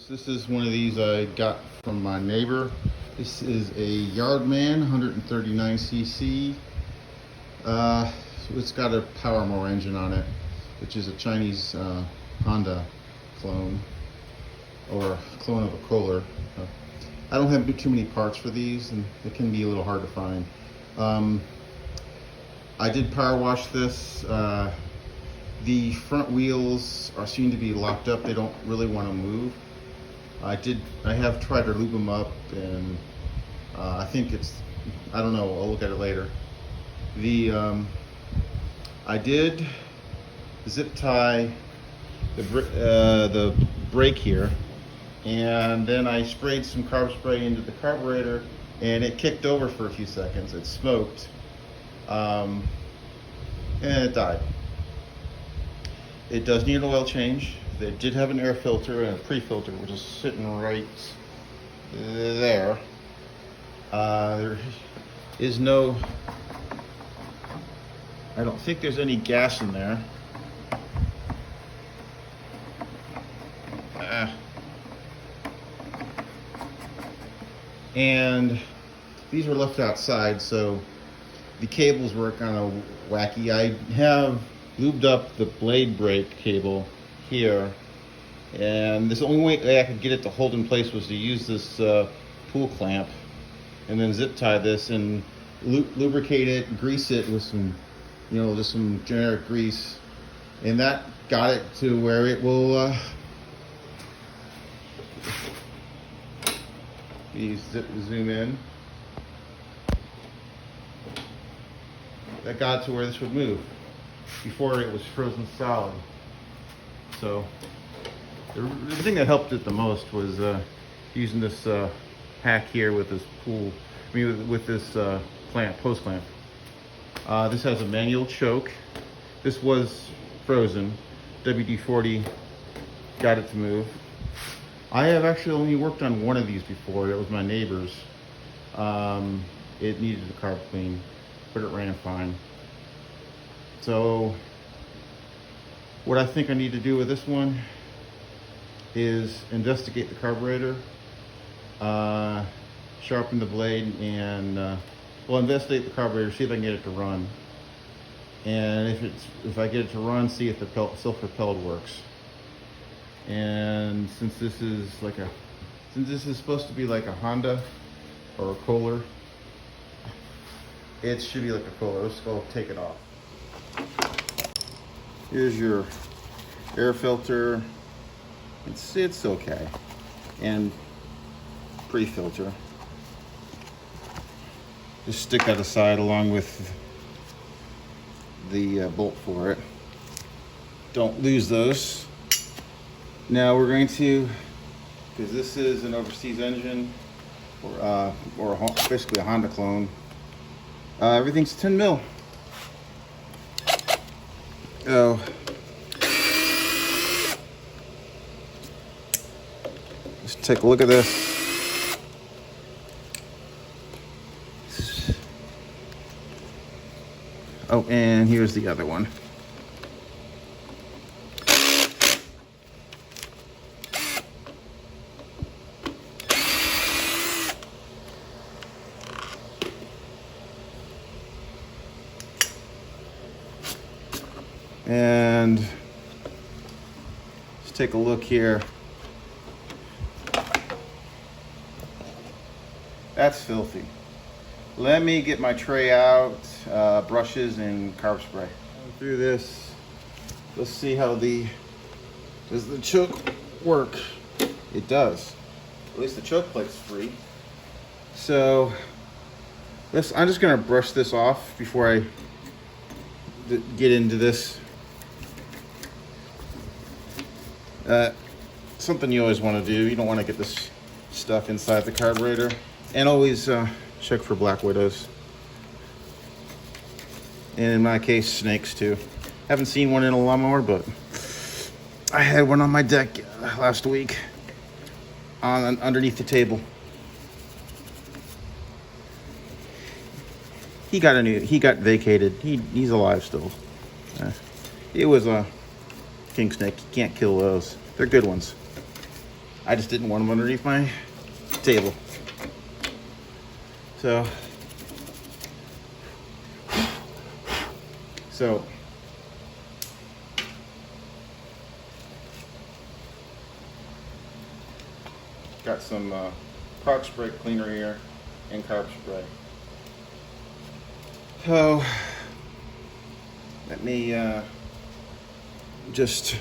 This is one of these I got from my neighbor. This is a Yardman 139cc. It's got a Powermore engine on it, which is a Chinese Honda clone, or a clone of a Kohler. I don't have too many parts for these, and it can be a little hard to find. I did power wash this. The front wheels seem to be locked up. They don't really want to move. I have tried to lube them up, and I think I don't know, I'll look at it later. I did zip tie the brake here, and then I sprayed some carb spray into the carburetor, and it kicked over for a few seconds. It smoked, and it died. It does need an oil change. They did have an air filter and a pre-filter, which is sitting right there. There is no, I don't think there's any gas in there. And these were left outside, so the cables were kind of wacky. I have lubed up the blade brake cable here, and this only way I could get it to hold in place was to use this pull clamp, and then zip tie this and lubricate it, grease it with some, just some generic grease, and that got it to where it will zoom in. That got it to where this would move. Before it was frozen solid. So the thing that helped it the most was using this hack here with this with this post clamp. This has a manual choke. This was frozen. WD-40 got it to move. I have actually only worked on one of these before. It was my neighbor's. It needed a carb clean, but it ran fine. So what I think I need to do with this one is investigate the carburetor, sharpen the blade, and investigate the carburetor, see if I can get it to run. And if I get it to run, see if the self-propelled works. And since this is supposed to be like a Honda or a Kohler, it should be like a Kohler. Let's go take it off. Here's your air filter. It's okay, and pre-filter. Just stick that aside along with the bolt for it. Don't lose those. Now we're going to, because this is an overseas engine, or basically a Honda clone. Everything's 10 mil. Oh, let's take a look at this. Oh, and here's the other one. And let's take a look here. That's filthy. Let me get my tray out, brushes and carb spray. Going through this, let's see how does the choke work? It does. At least the choke plate's free. So I'm just gonna brush this off before I get into this. Something you always want to do, you don't want to get this stuff inside the carburetor, and always check for black widows, and in my case snakes too. Haven't seen one in a lawnmower, but I had one on my deck last week underneath the table. He got vacated. He's alive still. It was a king snake. You can't kill those. They're good ones. I just didn't want them underneath my table. So got some product spray cleaner here and carb spray. So let me just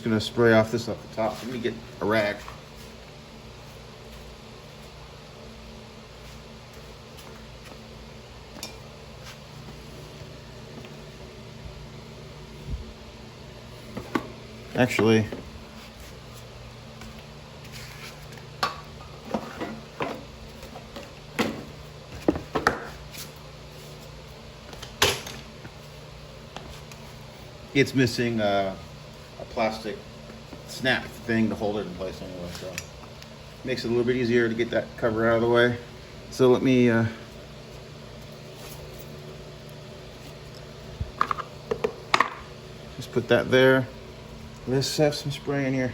gonna spray off this off the top. Let me get a rag. Actually, it's missing a plastic snap thing to hold it in place anyway, so makes it a little bit easier to get that cover out of the way. So let me just put that there. Let's have some spray in here.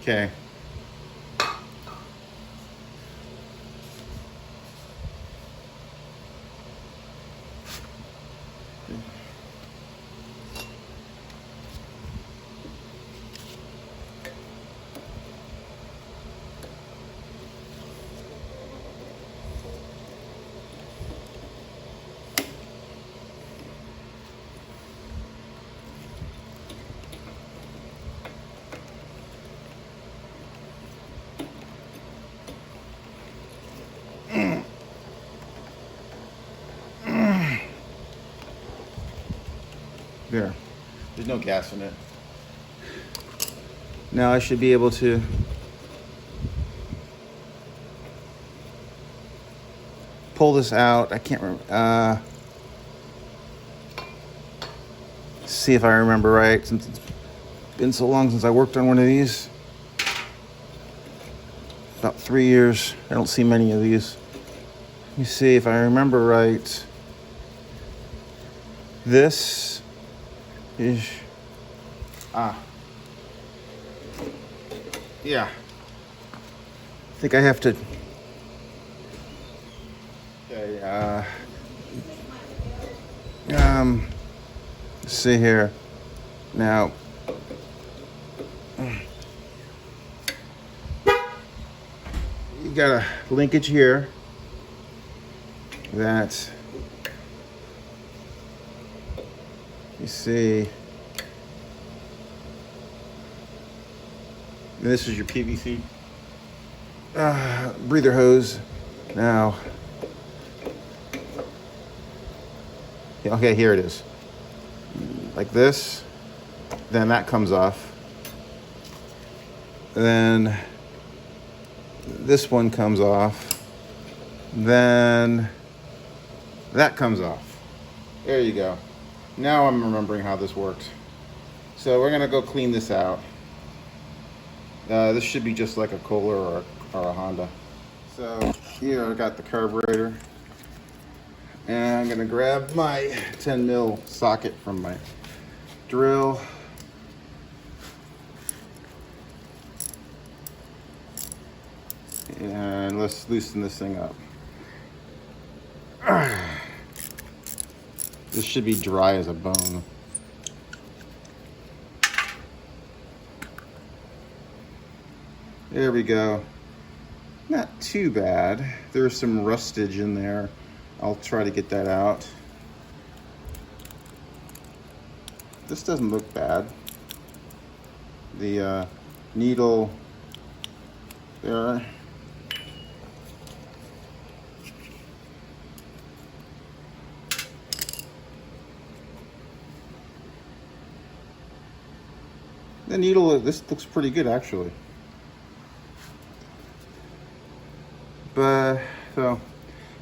Okay. There. There's no gas in it. Now I should be able to pull this out. I can't remember. See if I remember right, since it's been so long since I worked on one of these. About 3 years. I don't see many of these. Let me see if I remember right. This is yeah. I think I have to. Okay. Let's see here. Now. You got a linkage here that you see. This is your PVC breather hose. Now, okay, here it is. Like this, then that comes off. Then this one comes off. Then that comes off. There you go. Now I'm remembering how this works. So we're gonna go clean this out. This should be just like a Kohler or a Honda. So here I got the carburetor, and I'm gonna grab my 10 mil socket from my drill. And let's loosen this thing up. This should be dry as a bone. There we go. Not too bad. There's some rustage in there. I'll try to get that out. This doesn't look bad. The needle there. The needle, this looks pretty good actually. But, so,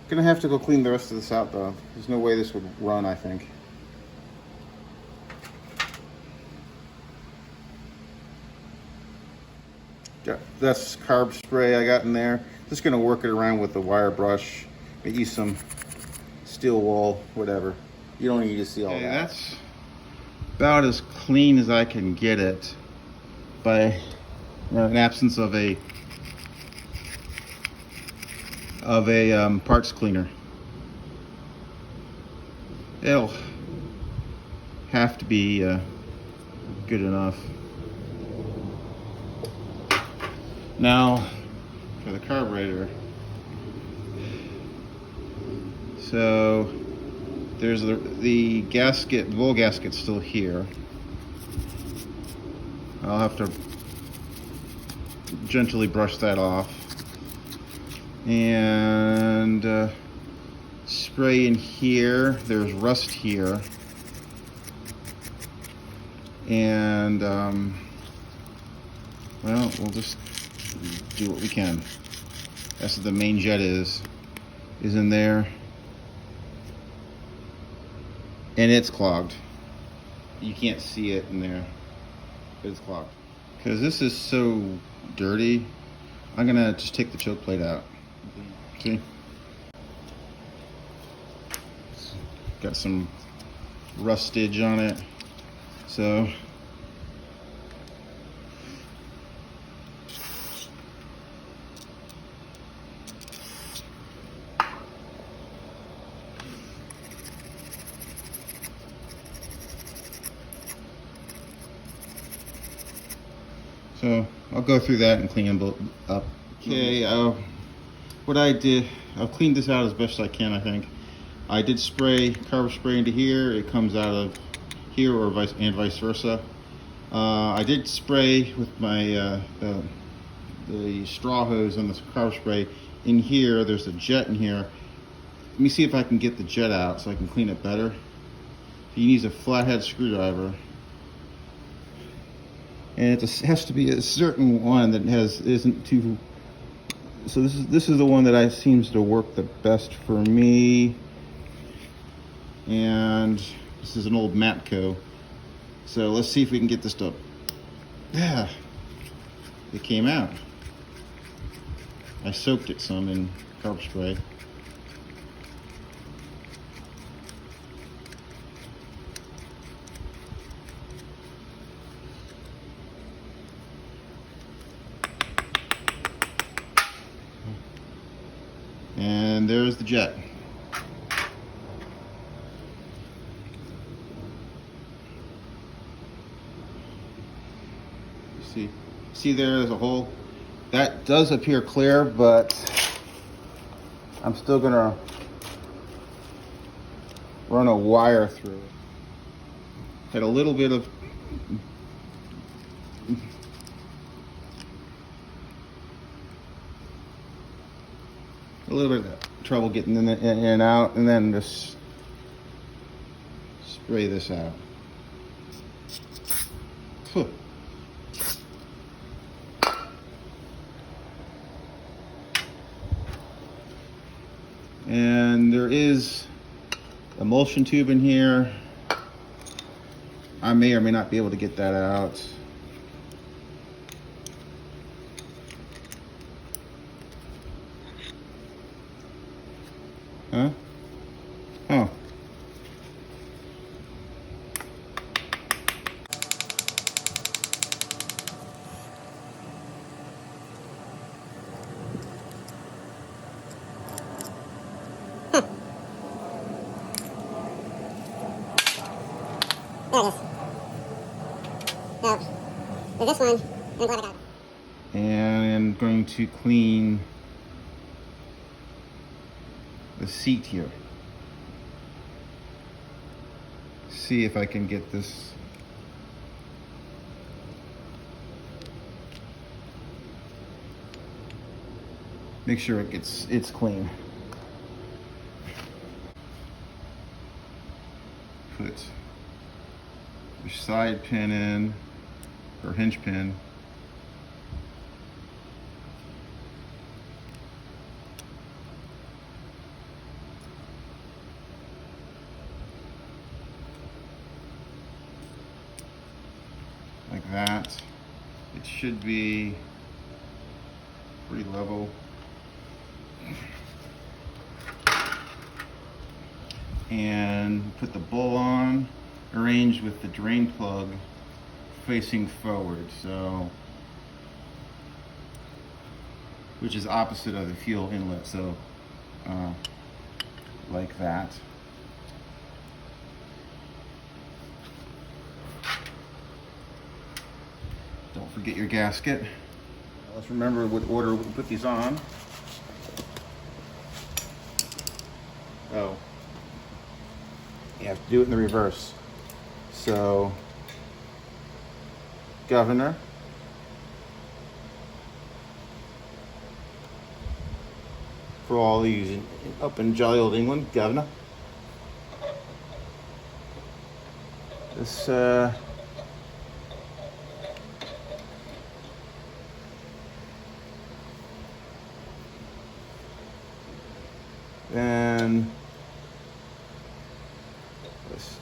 gonna have to go clean the rest of this out though. There's no way this would run, I think. That's carb spray I got in there. Just gonna work it around with the wire brush Get you some steel wool, whatever. You don't need to see all that. That's about as clean as I can get it by an absence of a parts cleaner. It'll have to be good enough. Now for the carburetor. So there's the gasket, the bowl gasket's still here. I'll have to gently brush that off and spray in here. There's rust here, and well, we'll just do what we can. That's what the main jet is in there, and it's clogged. You can't see it in there, but it's clogged. Because this is so dirty, I'm gonna just take the choke plate out. See? It's got some rustage on it, so I'll go through that and clean them up. Okay, what I did, I've cleaned this out as best I can, I think. I did spray, carb spray into here. It comes out of here, or vice versa. I did spray with my the straw hose on the carb spray in here. There's a jet in here. Let me see if I can get the jet out so I can clean it better. He needs a flathead screwdriver. And it has to be a certain one that isn't too. So this is the one that seems to work the best for me. And this is an old Matco. So let's see if we can get this to. Yeah, it came out. I soaked it some in carb spray. And there's the jet. See there's a hole. That does appear clear, but I'm still gonna run a wire through it. Had a little bit of trouble getting in and out, and then just spray this out. Whew. And there is emulsion tube in here. I may or may not be able to get that out. Huh? Oh. There it is. So, with this one, I'm glad I got it. And I'm going to clean the seat here. See if I can get this. Make sure it's clean. Put your side pin in, or hinge pin. Like that. It should be pretty level. and put the bowl on, arranged with the drain plug facing forward, so which is opposite of the fuel inlet, so like that. Don't forget your gasket. Let's remember what order we put these on. Oh, you have to do it in the reverse. So, governor, for all these up in jolly old England, governor. This then this.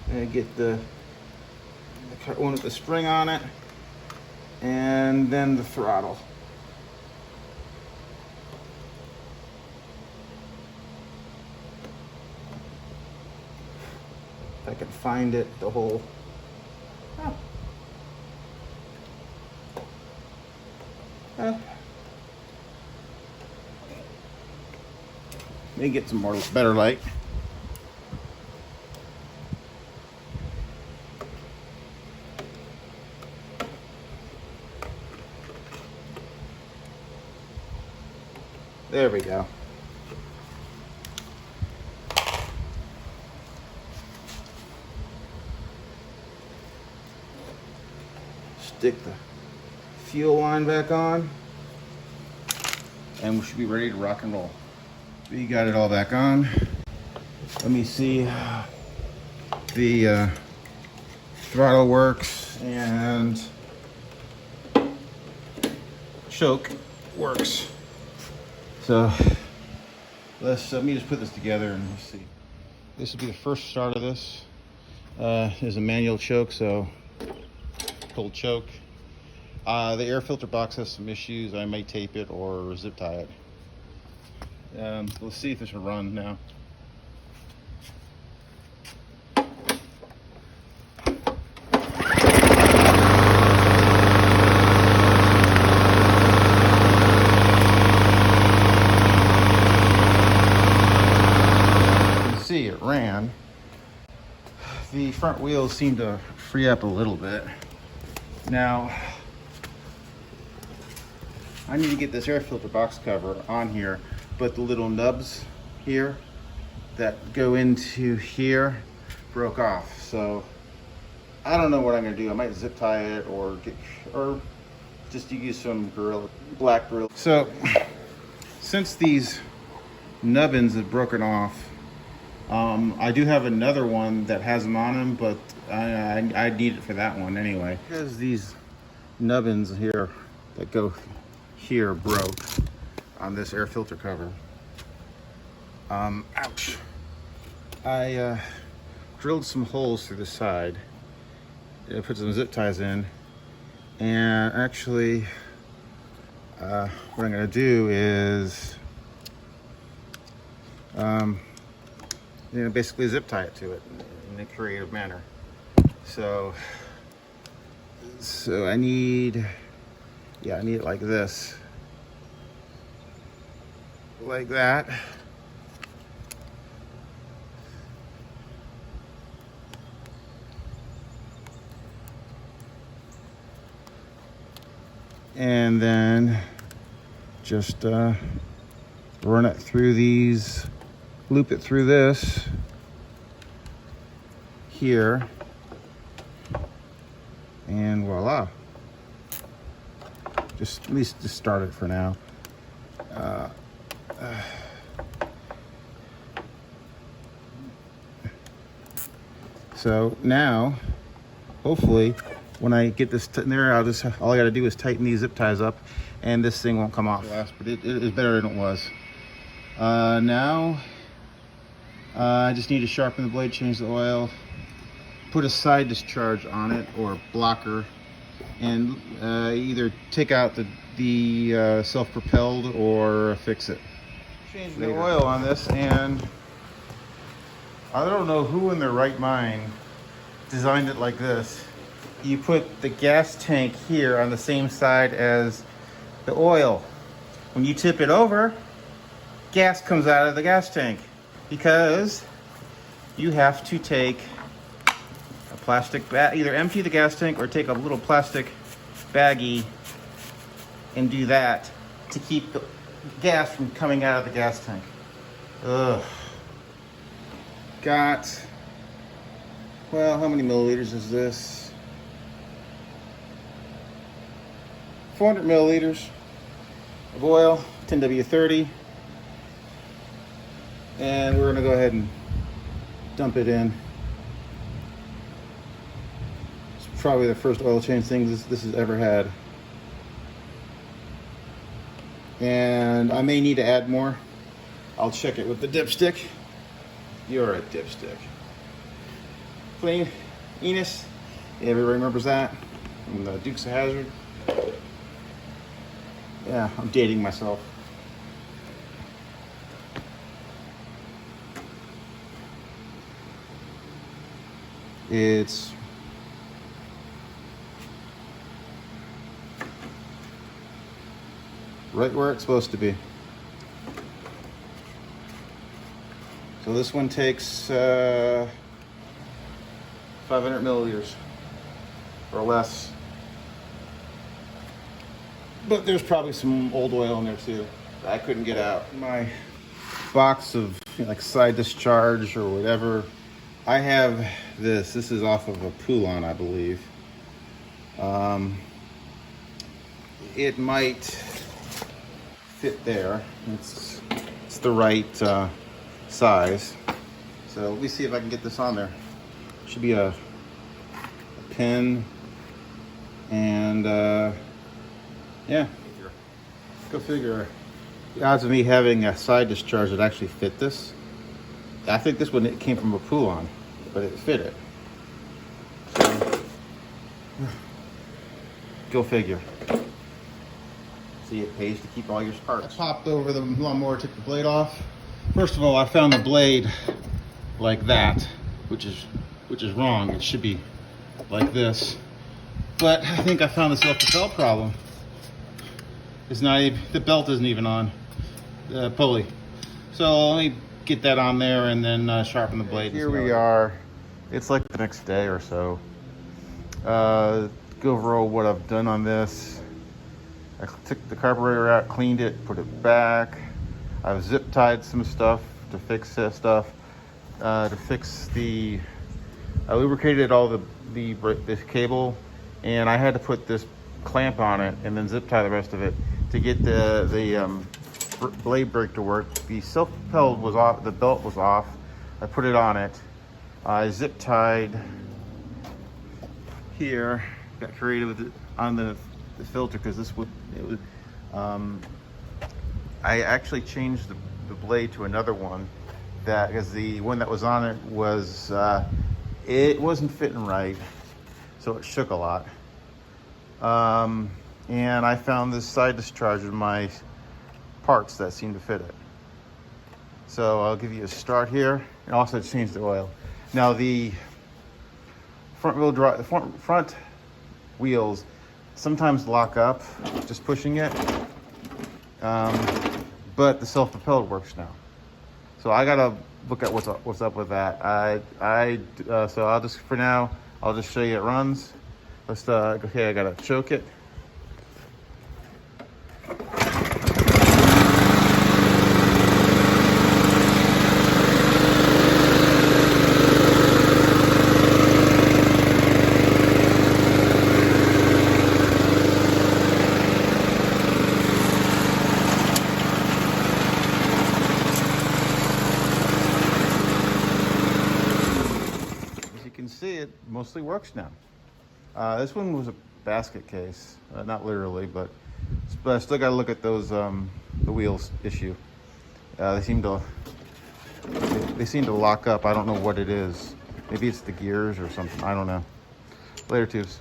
And get the one with the spring on it, and then the throttle. If I can find it, the whole. Let me get some more better light. There we go. Stick the fuel line back on, and we should be ready to rock and roll. We got it all back on. Let me see the throttle works and choke works. So let me just put this together and let's see. This will be the first start of this. There's a manual choke, so pulled choke. The air filter box has some issues. I may tape it or zip tie it. Let's see if this will run now. See, it ran. The front wheels seem to free up a little bit. Now, I need to get this air filter box cover on here, but the little nubs here that go into here broke off. So I don't know what I'm gonna do. I might zip tie it or just use some black Gorilla. So since these nubbins have broken off, I do have another one that has them on them, but I need it for that one anyway. Because these nubbins here that go here broke on this air filter cover. Ouch. I drilled some holes through the side. I put some zip ties in, and actually what I'm gonna do is basically zip tie it to it in a creative manner. So I need it like this, like that. And then just run it through these, loop it through this here, and voila. Just at least just start it for now. So now, hopefully, when I get this in there, all I got to do is tighten these zip ties up, and this thing won't come off. But it is better than it was. Now, I just need to sharpen the blade, change the oil, put a side discharge on it, or blocker, and either take out the self-propelled or fix it. Change the oil on this, and I don't know who in their right mind designed it like this. You put the gas tank here on the same side as the oil. When you tip it over, gas comes out of the gas tank because you have to take a plastic bag, either empty the gas tank or take a little plastic baggie and do that to keep the gas from coming out of the gas tank. Ugh. Got, well, how many milliliters is this? 400 milliliters of oil, 10W30. And we're gonna go ahead and dump it in. It's probably the first oil change thing this has ever had. And I may need to add more. I'll check it with the dipstick. You're a dipstick. Clean, Enos. Everybody remembers that from the Dukes of Hazzard. Yeah, I'm dating myself. It's right where it's supposed to be. So this one takes 500 milliliters or less. But there's probably some old oil in there too that I couldn't get out. My box of like side discharge or whatever, I have this. This is off of a pulley, I believe. It might fit there. It's the right size. So let me see if I can get this on there. Should be a pin and yeah. Go figure. The odds of me having a side discharge that actually fit this. I think this one, it came from a pulley, but it fit it. So, go figure. See, it pays to keep all your parts. I popped over the lawnmower, took the blade off. First of all, I found the blade like that, which is wrong. It should be like this. But I think I found the self-propel problem. It's not even, the belt isn't even on the pulley. So let me get that on there and then sharpen the blade. Here we are. It's like the next day or so. Go over what I've done on this. I took the carburetor out, cleaned it, put it back. I've zip tied some stuff to fix this stuff. To fix the, I lubricated all the cable, and I had to put this clamp on it and then zip tie the rest of it to get the blade brake to work. The self-propelled was off, the belt was off. I put it on it. I zip tied here, got creative with it on the filter because this would, it was, I actually changed the blade to another one that, because the one that was on it was, it wasn't fitting right, so it shook a lot. And I found this side discharge in my parts that seem to fit it. So I'll give you a start here and also change the oil. Now the front wheel drive, the front wheels sometimes lock up just pushing it, but the self-propelled works now. So I gotta look at what's up with that. So I'll just, for now, I'll just show you it runs. Let's okay, I gotta choke it. See, it mostly works now. This one was a basket case, not literally, but I still got to look at those the wheels issue. They seem to lock up. I don't know what it is. Maybe it's the gears or something. I don't know. Later, tubes.